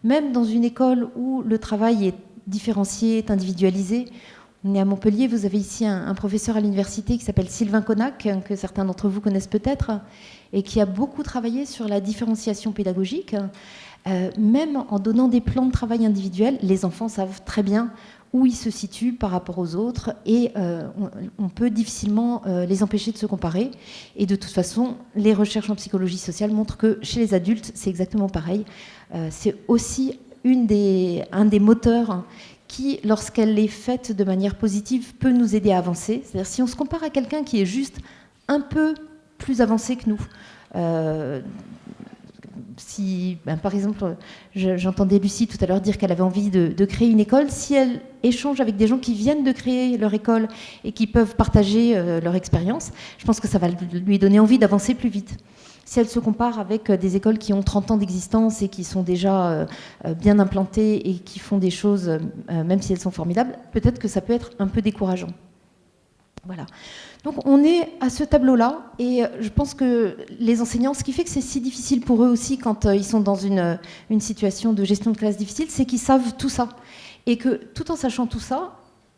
même dans une école où le travail est différencié, est individualisé. On est à Montpellier, vous avez ici un professeur à l'université qui s'appelle Sylvain Connac, que certains d'entre vous connaissent peut-être, et qui a beaucoup travaillé sur la différenciation pédagogique. Même en donnant des plans de travail individuels, les enfants savent très bien où ils se situent par rapport aux autres et on peut difficilement les empêcher de se comparer. Et de toute façon, les recherches en psychologie sociale montrent que chez les adultes, c'est exactement pareil. C'est aussi un des moteurs qui, lorsqu'elle est faite de manière positive, peut nous aider à avancer. C'est-à-dire si on se compare à quelqu'un qui est juste un peu plus avancé que nous, par exemple, j'entendais Lucie tout à l'heure dire qu'elle avait envie de créer une école. Si elle échange avec des gens qui viennent de créer leur école et qui peuvent partager leur expérience, je pense que ça va lui donner envie d'avancer plus vite. Si elle se compare avec des écoles qui ont 30 ans d'existence et qui sont déjà bien implantées et qui font des choses, même si elles sont formidables, peut-être que ça peut être un peu décourageant. Voilà. Donc on est à ce tableau-là et je pense que les enseignants, ce qui fait que c'est si difficile pour eux aussi quand ils sont dans une situation de gestion de classe difficile, c'est qu'ils savent tout ça. Et que tout en sachant tout ça,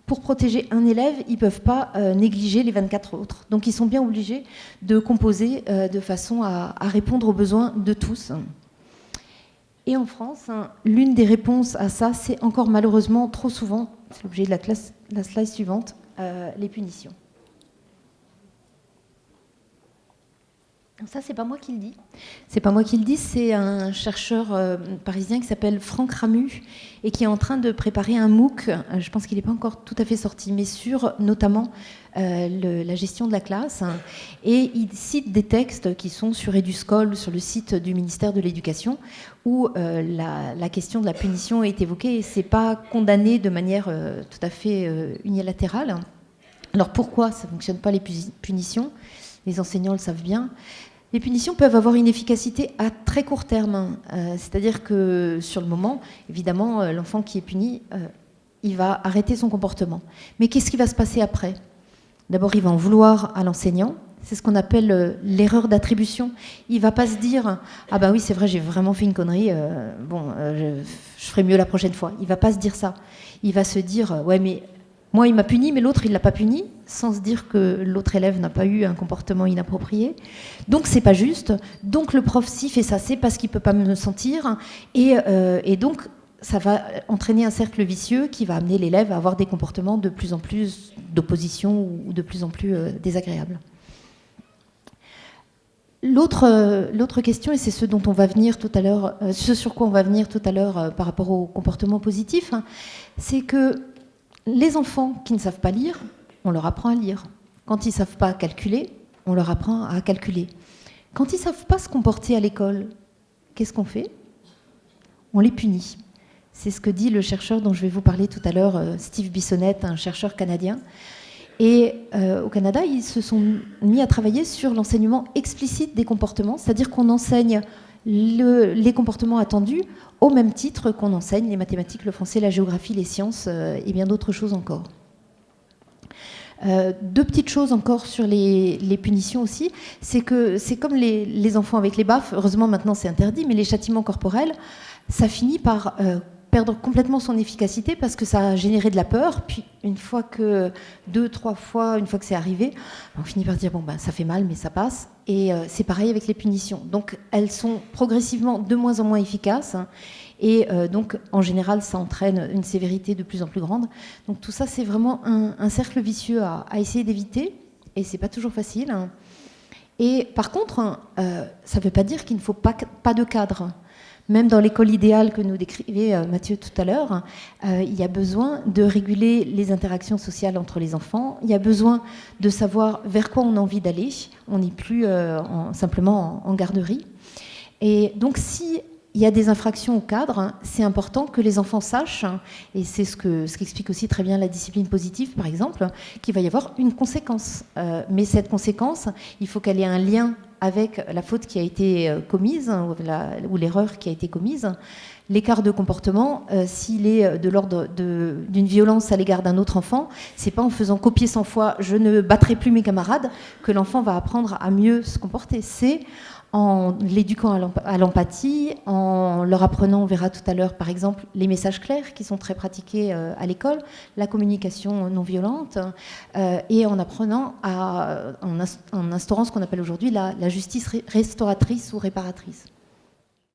pour protéger un élève, ils ne peuvent pas négliger les 24 autres. Donc ils sont bien obligés de composer de façon à répondre aux besoins de tous. Et en France, l'une des réponses à ça, c'est encore malheureusement trop souvent, c'est l'objet de la slide suivante, les punitions. Ça, c'est pas moi qui le dis. C'est pas moi qui le dis, c'est un chercheur parisien qui s'appelle Franck Ramu et qui est en train de préparer un MOOC, je pense qu'il n'est pas encore tout à fait sorti, mais sur notamment la gestion de la classe. Et il cite des textes qui sont sur Eduscol, sur le site du ministère de l'Éducation, où la question de la punition est évoquée et c'est pas condamné de manière tout à fait unilatérale. Alors pourquoi ça ne fonctionne pas les punitions ? Les enseignants le savent bien. Les punitions peuvent avoir une efficacité à très court terme. C'est-à-dire que sur le moment, évidemment, l'enfant qui est puni, il va arrêter son comportement. Mais qu'est-ce qui va se passer après ? D'abord, il va en vouloir à l'enseignant. C'est ce qu'on appelle l'erreur d'attribution. Il ne va pas se dire « Ah ben oui, c'est vrai, j'ai vraiment fait une connerie, je ferai mieux la prochaine fois ». Il ne va pas se dire ça. Il va se dire « Ouais, mais moi, il m'a puni, mais l'autre, il ne l'a pas puni », sans se dire que l'autre élève n'a pas eu un comportement inapproprié. Donc, c'est pas juste. Donc, le prof, s'il fait ça, c'est parce qu'il ne peut pas me sentir. Et donc, ça va entraîner un cercle vicieux qui va amener l'élève à avoir des comportements de plus en plus d'opposition ou de plus en plus désagréables. L'autre question, et c'est ce dont on va venir tout à l'heure, ce sur quoi on va venir tout à l'heure par rapport au comportement positif, c'est que les enfants qui ne savent pas lire, on leur apprend à lire. Quand ils ne savent pas calculer, on leur apprend à calculer. Quand ils ne savent pas se comporter à l'école, qu'est-ce qu'on fait ? On les punit. C'est ce que dit le chercheur dont je vais vous parler tout à l'heure, Steve Bissonnette, un chercheur canadien. Et au Canada, ils se sont mis à travailler sur l'enseignement explicite des comportements, c'est-à-dire qu'on enseigne les comportements attendus au même titre qu'on enseigne les mathématiques, le français, la géographie, les sciences et bien d'autres choses encore. Deux petites choses encore sur les punitions aussi, c'est que c'est comme les enfants avec les baffes, heureusement maintenant c'est interdit, mais les châtiments corporels, ça finit par perdre complètement son efficacité parce que ça a généré de la peur, puis une fois que 2-3 fois, une fois que c'est arrivé, on finit par dire bon ben ça fait mal mais ça passe, et c'est pareil avec les punitions. Donc elles sont progressivement de moins en moins efficaces, et donc en général ça entraîne une sévérité de plus en plus grande. Donc tout ça c'est vraiment un cercle vicieux à essayer d'éviter, et c'est pas toujours facile. Et par contre, ça ne veut pas dire qu'il ne faut pas de cadre. Même dans l'école idéale que nous décrivait Mathieu tout à l'heure, il y a besoin de réguler les interactions sociales entre les enfants, il y a besoin de savoir vers quoi on a envie d'aller, on n'est plus simplement en garderie. Et donc si il y a des infractions au cadre, c'est important que les enfants sachent, et c'est ce qu'explique aussi très bien la discipline positive par exemple, qu'il va y avoir une conséquence. Mais cette conséquence, il faut qu'elle ait un lien avec la faute qui a été commise ou l'erreur qui a été commise. l'écart de comportement, s'il est de l'ordre d'une violence à l'égard d'un autre enfant, c'est pas en faisant copier 100 fois je ne battrai plus mes camarades que l'enfant va apprendre à mieux se comporter. C'est en l'éduquant à l'empathie, en leur apprenant, on verra tout à l'heure par exemple, les messages clairs qui sont très pratiqués à l'école, la communication non violente, et en apprenant en instaurant ce qu'on appelle aujourd'hui la justice restauratrice ou réparatrice.